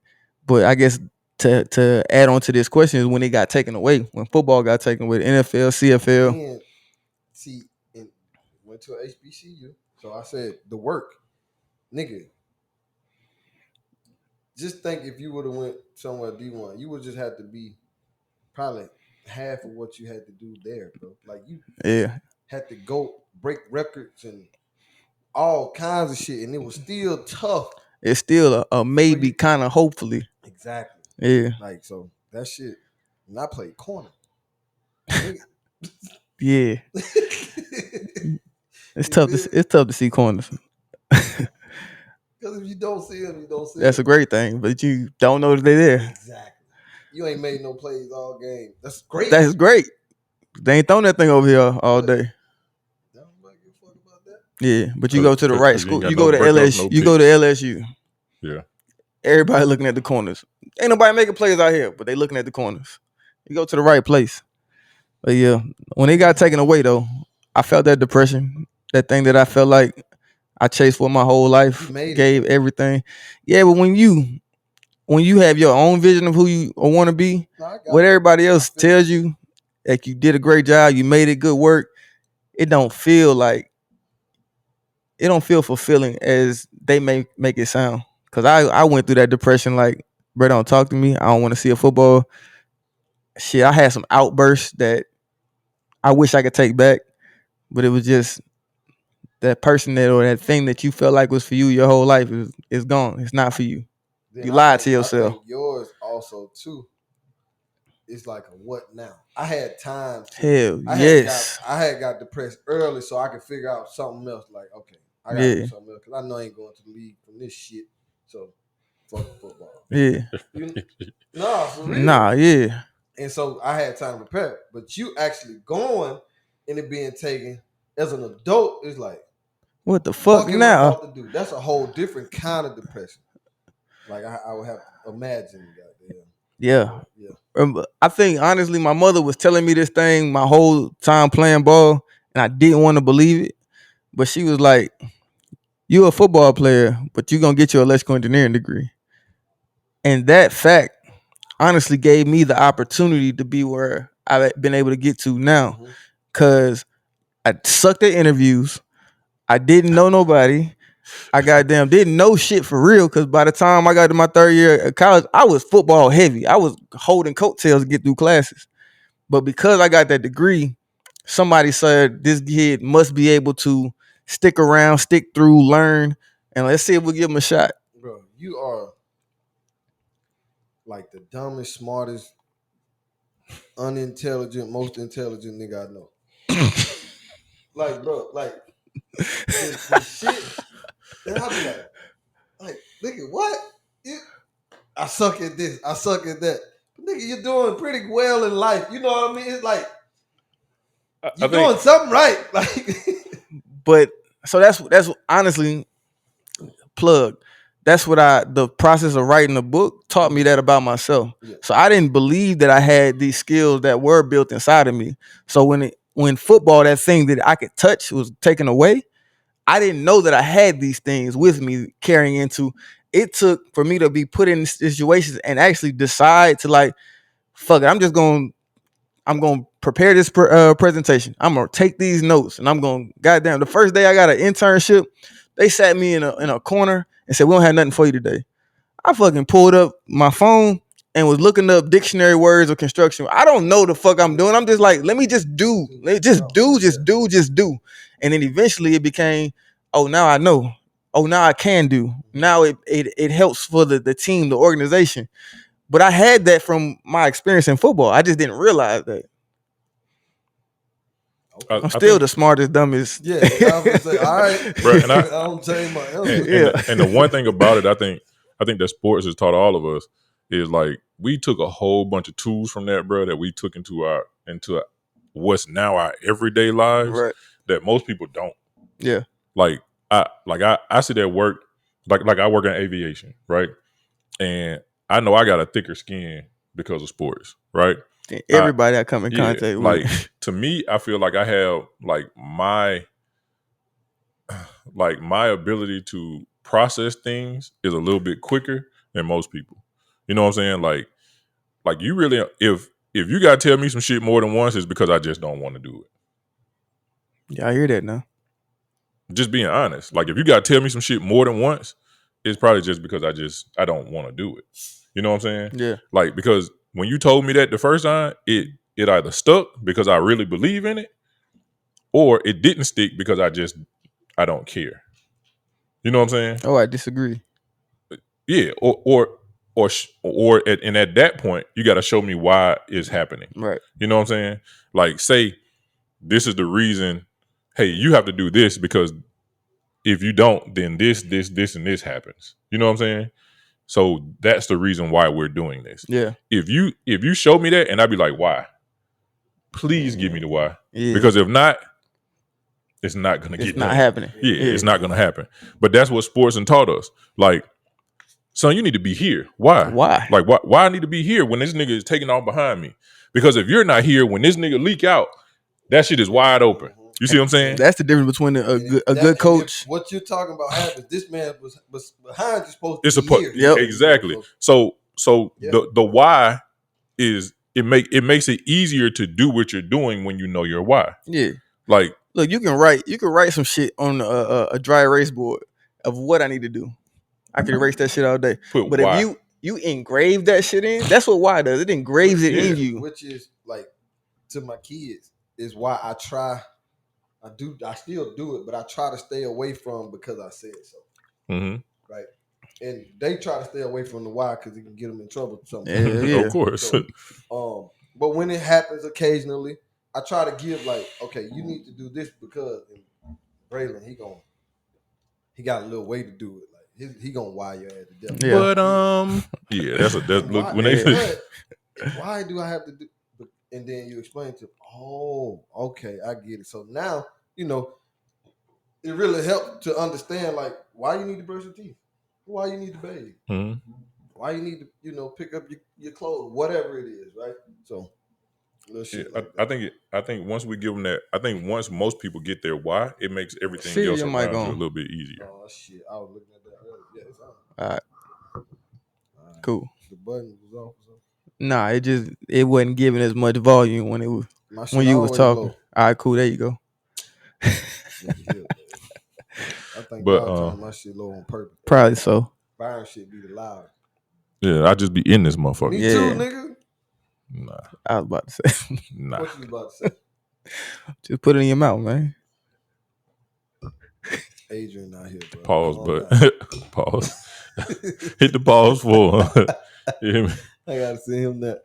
But I guess to add on to this question is when it got taken away, when football got taken away, the NFL, CFL. And to an HBCU. So I said, the work, nigga. Just think if you would have went somewhere D1, you would just have to be probably half of what you had to do there, bro. Like you had to go break records and all kinds of shit, and it was still tough. It's still a maybe, kind of hopefully. Exactly. Yeah. Like, so that shit, and I played corner. Yeah. It's tough to see corners. Because if you don't see them, you don't see them. That's a great thing, but you don't know that they're there. Exactly. You ain't made no plays all game. That's great. That's great. They ain't throwing that thing over here all day. Nobody give a fuck about that. Yeah, but you go to the right school. You go to LSU. You go to LSU. Yeah. Everybody looking at the corners. Ain't nobody making plays out here, but they looking at the corners. You go to the right place. But yeah, when it got taken away though, I felt that depression. That thing that I felt like I chased for my whole life, gave everything. Yeah, but when you have your own vision of who you want to be, what everybody else tells you, like you did a great job, you made it, good work, it don't feel fulfilling as they may make it sound. Cause I went through that depression like, bro, don't talk to me. I don't want to see a football. Shit, I had some outbursts that I wish I could take back, but it was just that person or that thing that you felt like was for you your whole life is gone. It's not for you. Then you lied to yourself. I think yours also too. It's like a what now? I had time. I had got depressed early, so I could figure out something else. Like, okay, I gotta do something else because I know I ain't going to the league from this shit. So, fuck football. Yeah. Nah, for real. Nah, yeah. And so I had time to prepare. But you actually going and it being taken as an adult is like, what the fuck now? About to do? That's a whole different kind of depression. Like I would have to imagine. Yeah. I think honestly, my mother was telling me this thing my whole time playing ball, and I didn't want to believe it. But she was like, "You're a football player, but you're gonna get your electrical engineering degree." And that fact honestly gave me the opportunity to be where I've been able to get to now. Cause I sucked at interviews. I didn't know nobody. I goddamn didn't know shit for real. Cause by the time I got to my third year of college, I was football heavy. I was holding coattails to get through classes. But because I got that degree, somebody said this kid must be able to stick around, stick through, learn, and let's see if we'll give him a shot. Bro, you are like the dumbest, smartest, unintelligent, most intelligent nigga I know. Like, bro, like the shit that I be like, nigga, what? I suck at this, I suck at that. But nigga, you're doing pretty well in life. You know what I mean? It's like you're doing something right. Like, but so that's honestly plug. That's what the process of writing a book taught me that about myself. Yeah. So I didn't believe that I had these skills that were built inside of me. So when football, that thing that I could touch was taken away, I didn't know that I had these things with me carrying into. It took for me to be put in situations and actually decide to like, fuck it, I'm going to prepare this presentation. I'm going to take these notes and I'm going to, goddamn, the first day I got an internship, they sat me in a corner and said, we don't have nothing for you today. I fucking pulled up my phone and was looking up dictionary words of construction. I don't know the fuck I'm doing. I'm just like, let me just do. Just do. And then eventually it became, oh, now I know. Oh, now I can do. Now it helps for the team, the organization. But I had that from my experience in football. I just didn't realize that. I'm still the smartest, dumbest. Yeah, I was gonna say, all right, bro. And I don't change my answer. And the one thing about it, I think that sports has taught all of us is like we took a whole bunch of tools from that, bro, that we took into what's now our everyday lives, right, that most people don't. Yeah, like I sit at work, like I work in aviation, right, and I know I got a thicker skin because of sports, right. Everybody I come in contact with. Like to me, I feel like I have like my ability to process things is a little bit quicker than most people. You know what I'm saying? Like you really, if you gotta tell me some shit more than once, it's because I just don't want to do it. Yeah, I hear that now. Just being honest. Like if you gotta tell me some shit more than once, it's probably just because I don't want to do it. You know what I'm saying? Yeah. Like because when you told me that the first time, it either stuck because I really believe in it, or it didn't stick because I don't care. You know what I'm saying? Oh, I disagree. Yeah. And at that point, you got to show me why it's happening. Right. You know what I'm saying? Like say this is the reason. Hey, you have to do this because if you don't, then this, and this happens. You know what I'm saying? So that's the reason why we're doing this. Yeah. If you show me that, and I'd be like, why? Please give me the why. Yeah. Because if not, it's not gonna get It's not done. happening. Yeah, it's not gonna happen. But that's what sports and taught us. Like, son, you need to be here. Why? Why? Like, why I need to be here when this nigga is taking off behind me? Because if you're not here when this nigga leak out, that shit is wide open. You see what I'm saying? That's the difference between a good coach. What you're talking about happens. This man was behind you supposed It's to a be here. Yep. Exactly. So the why is it makes it easier to do what you're doing when you know your why. Yeah. Like, look, you can write some shit on a dry erase board of what I need to do. I can erase that shit all day. But why. if you engrave that shit in, that's what why does. It engraves it in you. Which is like to my kids is why I still do it, but I try to stay away from because I said so. Mm-hmm. Right. And they try to stay away from the why because it can get them in trouble sometimes. Yeah. Of course. So, but when it happens occasionally, I try to give like, okay, you need to do this because Braylon, he got a little way to do it. Like he gonna wire your ass to death. Yeah. But yeah, that's look when they why do I have to do? And then you explain to, oh, okay, I get it. So now it really helps to understand like why you need to brush your teeth, why you need to bathe, why you need to pick up your clothes, whatever it is, right? So. I think once we give them that, I think once most people get their why, it makes everything else around you a little bit easier. Oh shit! I was looking at that earlier. Yeah, it's on. All right. Cool. The button was off. Nah, it wasn't giving as much volume when you was talking. Low. All right, cool. There you go. I think God turned my shit low on purpose. Probably so. Byron shit be the loud. Yeah, I just be in this motherfucker. Me too, nigga. Nah. I was about to say. Nah. What you about to say? Just put it in your mouth, man. Adrian not here, bro. Pause, but pause. Hit the pause for. I gotta see him that.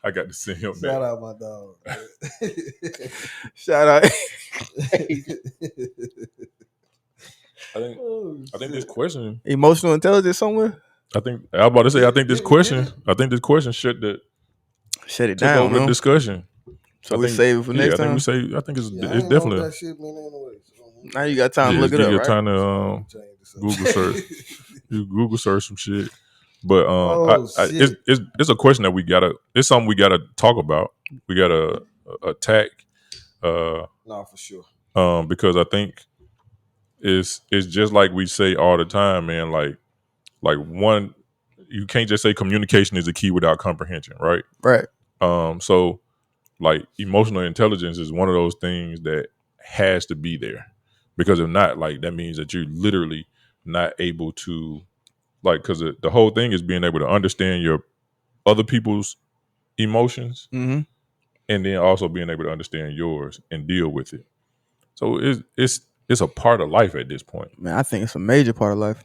I got to see him. Shout out my dog. Shout out. I think this question. Emotional intelligence somewhere. I was about to say. I think this question should shut it take down. over the discussion. So we save it for next time. I think it's definitely. That shit, man, anyway, so. Now you got time to look it up, right? Time to Google search. You Google search some shit. But it's a question that it's something we gotta talk about. We gotta attack. No, for sure. Because I think it's just like we say all the time, man. Like one, you can't just say communication is a key without comprehension, right? Right. So like emotional intelligence is one of those things that has to be there, because if not, like that means that you're literally not able to. Like, because the whole thing is being able to understand your other people's emotions, and then also being able to understand yours and deal with it. So it's a part of life at this point. Man, I think it's a major part of life.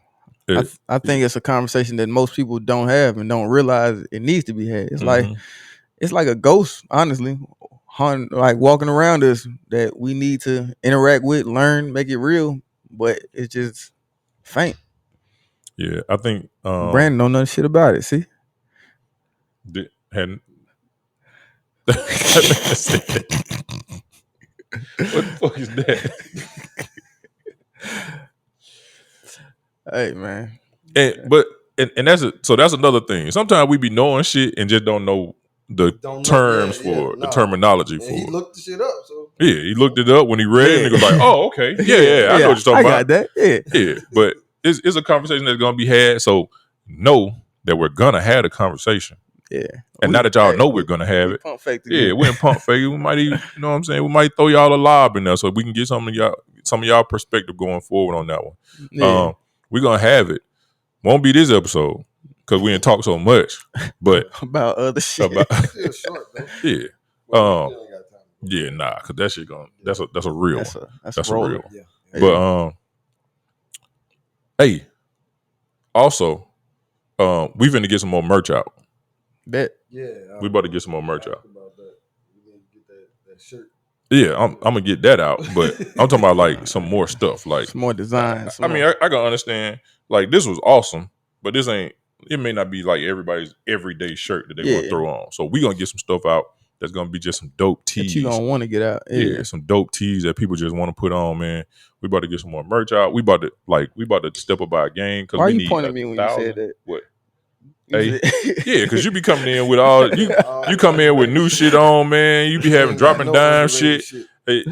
I think it's a conversation that most people don't have and don't realize it needs to be had. It's like a ghost, honestly, like walking around us that we need to interact with, learn, make it real, but it's just faint. Yeah, I think Brandon don't know shit about it. See, what the fuck is that? Hey, man. And that's another thing. Sometimes we be knowing shit and just don't know the terms for the terminology for. He looked the shit up. So yeah, he looked it up when he read it and he was like, "Oh, okay, yeah, I know what you're talking about." I got that. Yeah, but it's a conversation that's gonna be had. So know that we're gonna have a conversation. Yeah. And now that y'all know we're gonna have it, pump fake we're in pump fake. We might even, you know what I'm saying? We might throw y'all a lob in there so we can get some of y'all perspective going forward on that one. Yeah. We're gonna have it. Won't be this episode because we didn't talk so much, but about other shit. Still short though. Yeah. Well, we still ain't got time. Yeah, nah, because that shit that's a real one. That's a real one. Yeah. But hey, also, we finna get some more merch out. Bet. Yeah. We about to get some more merch out. About that. We need to get that shirt. Yeah, I'm gonna get that out, but I'm talking about like some more stuff, like some more designs. I mean, I can understand. Like this was awesome, but this ain't. It may not be like everybody's everyday shirt that they want to throw on. So we gonna get some stuff out that's gonna be just some dope tees. That you gonna want to get out. Yeah, some dope tees that people just want to put on, man. We about to get some more merch out. We about to step up our game because Why we you need pointing at me when you said that? What? Hey, yeah, because you be coming in with all you come in with new shit on, man. You be having dropping dime shit. Hey,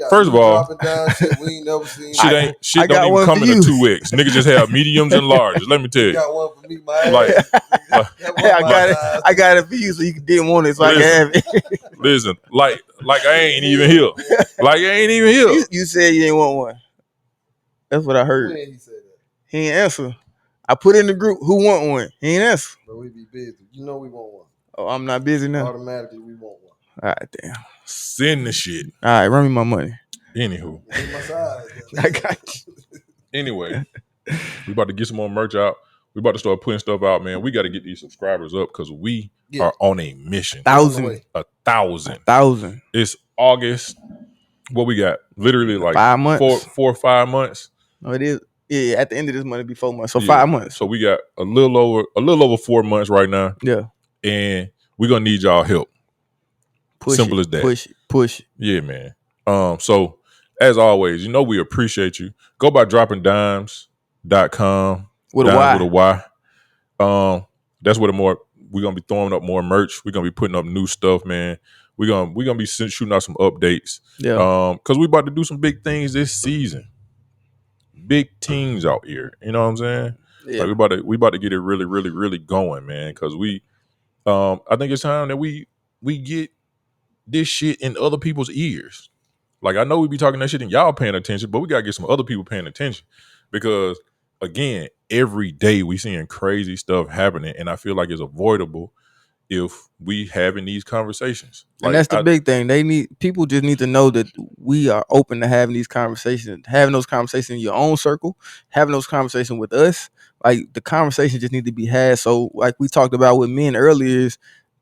first of all, shit we ain't never seen. Shit don't even come in a 2X. Nigga just have mediums and larges. Let me tell you. Got one for me, man. I got it for you, so you didn't want it, so I can have it. Listen, like I ain't even here. Like I ain't even here. You said you didn't want one. That's what I heard. When he said that, he ain't answer. I put in the group who want one. He ain't answer. But we be busy. You know we want one. Oh, I'm not busy now. Automatically we want one. All right, damn. Send the shit. All right, run me my money. Anywho, my size, I got you. Anyway, we about to get some more merch out. We about to start putting stuff out, man. We got to get these subscribers up because we are on a mission. 1,000. It's August. What we got? Literally like 5 months. 4 or 5 months. No, it is. Yeah, at the end of this month, it'll be 4 months. So 5 months. So we got a little over 4 months right now. Yeah. And we're gonna need y'all help. Simple as that. Push it. Yeah, man. So as always, you know we appreciate you. Go by droppingdymes.com with a Y. That's where we're gonna be throwing up more merch. We're gonna be putting up new stuff, man. We're gonna be shooting out some updates. Yeah. Because we about to do some big things this season. Big teams out here. You know what I'm saying? Yeah. Like we about to get it really, really, really going, man. Because I think it's time that we get this shit in other people's ears. Like I know we be talking that shit and y'all paying attention, but we gotta get some other people paying attention because again, every day we seeing crazy stuff happening, and I feel like it's avoidable if we having these conversations. And that's the big thing. People just need to know that we are open to having these conversations, having those conversations in your own circle, having those conversations with us. Like the conversation just need to be had. So like we talked about with men earlier is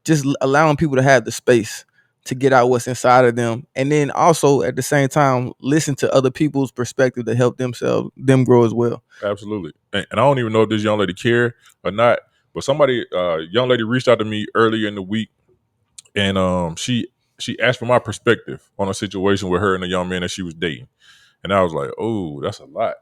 just allowing people to have the space to get out what's inside of them. And then also at the same time, listen to other people's perspective to help them grow as well. Absolutely. And I don't even know if this young lady care or not, but somebody, young lady reached out to me earlier in the week and she asked for my perspective on a situation with her and a young man that she was dating. And I was like, oh, that's a lot.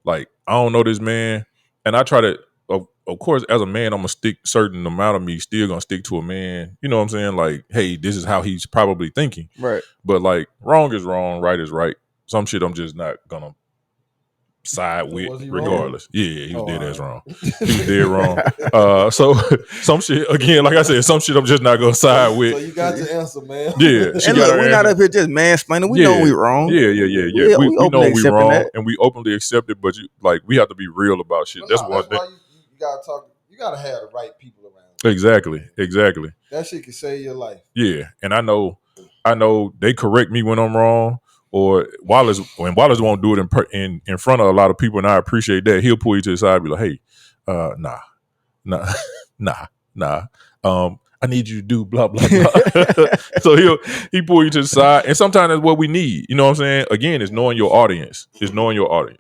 Like, I don't know this man. And I try to, of course, as a man, I'm going to stick certain amount of me still going to stick to a man. You know what I'm saying? Like, hey, this is how he's probably thinking. Right. But like, wrong is wrong, right is right. Some shit I'm just not going to side with regardless. Wrong? Yeah, he was dead ass wrong. He was dead wrong. So some shit, again, like I said, some shit I'm just not gonna side with. So you got your answer, man. Yeah. And look, we're not up here just mansplaining. We know we wrong. Yeah. We know we wrong that. And we openly accept it, but we have to be real about shit. That's one thing. You gotta talk. You gotta have the right people around. Exactly. That shit can save your life. Yeah. And I know they correct me when I'm wrong. Or Wallace won't do it in front of a lot of people, and I appreciate that. He'll pull you to the side and be like, hey, nah. I need you to do blah, blah, blah. So he pull you to the side. And sometimes that's what we need. You know what I'm saying? Again, it's knowing your audience.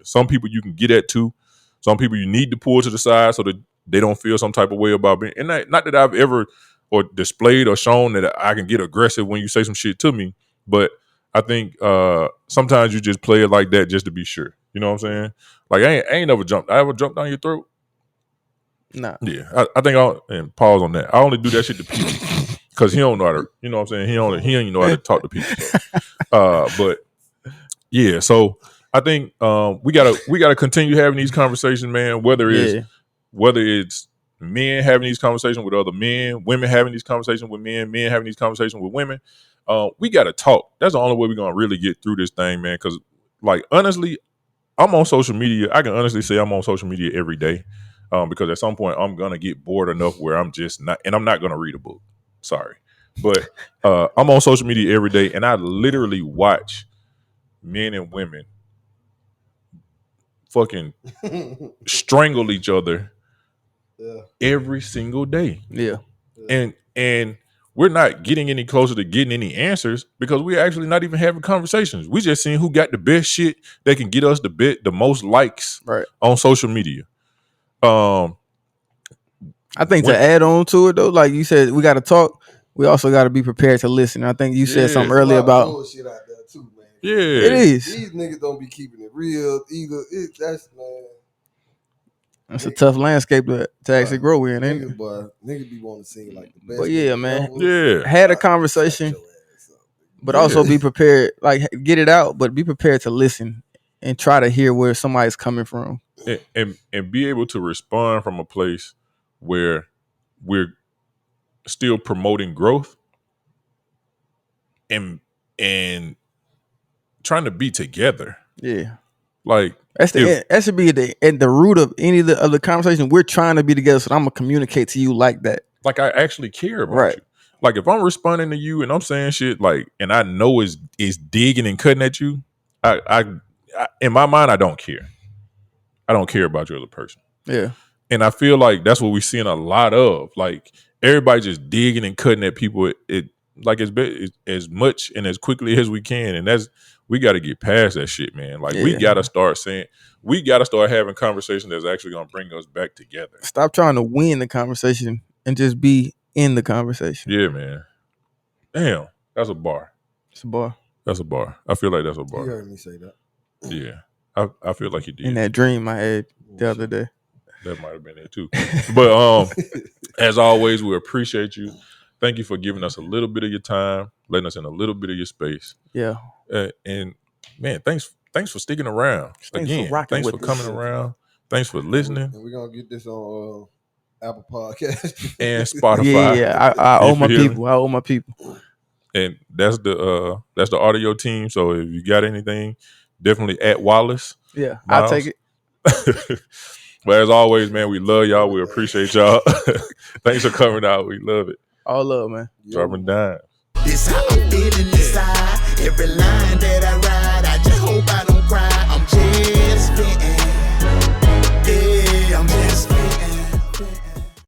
Some people you can get at too. Some people you need to pull to the side so that they don't feel some type of way about being. And not that I've ever or displayed or shown that I can get aggressive when you say some shit to me, but I think sometimes you just play it like that just to be sure. You know what I'm saying? Like I ain't never jumped. I ever jumped down your throat? Nah. Yeah. I think and pause on that. I only do that shit to people because he don't know how to. You know what I'm saying? He don't even know how to talk to people. So. But yeah. So I think we gotta continue having these conversations, man. Whether it's men having these conversations with other men, women having these conversations with men, men having these conversations with women. We got to talk. That's the only way we're going to really get through this thing, man. Because, like, honestly, I'm on social media. I can honestly say I'm on social media every day because at some point I'm going to get bored enough where I'm just not, and I'm not going to read a book. Sorry. But I'm on social media every day, and I literally watch men and women fucking strangle each other every single day. Yeah. And we're not getting any closer to getting any answers because we're actually not even having conversations. We just seeing who got the best shit that can get us the most likes on social media. I think to add on to it though, like you said, we got to talk. We also got to be prepared to listen. I think you said something earlier about bullshit out there too, man. Yeah, it is. These niggas don't be keeping it real either. That's a tough landscape to actually grow in, ain't it? Niggas be wanting to seem like the best. But yeah, man. Yeah. Had a conversation, but also be prepared. Like get it out, but be prepared to listen and try to hear where somebody's coming from, and be able to respond from a place where we're still promoting growth and trying to be together. Yeah. Like that should be at the root of any of the conversation. We're trying to be together, so I'm gonna communicate to you like that. Like I actually care about you. Like if I'm responding to you and I'm saying shit like, and I know is digging and cutting at you, I in my mind I don't care. I don't care about you as a person. Yeah. And I feel like that's what we're seeing a lot of. Like everybody just digging and cutting at people. Like as much and as quickly as we can, and we got to get past that shit, man. Like we got to start having conversations that's actually gonna bring us back together. Stop trying to win the conversation and just be in the conversation. Yeah, man. Damn, that's a bar. It's a bar. That's a bar. I feel like that's a bar. You heard me say that. Yeah, I feel like you did. In that dream I had the other day. That might have been it too. But as always, we appreciate you. Thank you for giving us a little bit of your time, letting us in a little bit of your space. Yeah. And man, thanks for sticking around. Thanks for coming around. Thanks for listening. And we're gonna get this on Apple Podcast and Spotify. Yeah. I owe my people. I owe my people. And that's the audio team. So if you got anything, definitely at Wallace. Yeah, I'll take it. But as always, man, we love y'all. We appreciate y'all. Thanks for coming out. We love it. All love, man. Dropping Dymes. This how I'm feeling inside. Every line that I ride, I just hope I don't cry. I'm just venting.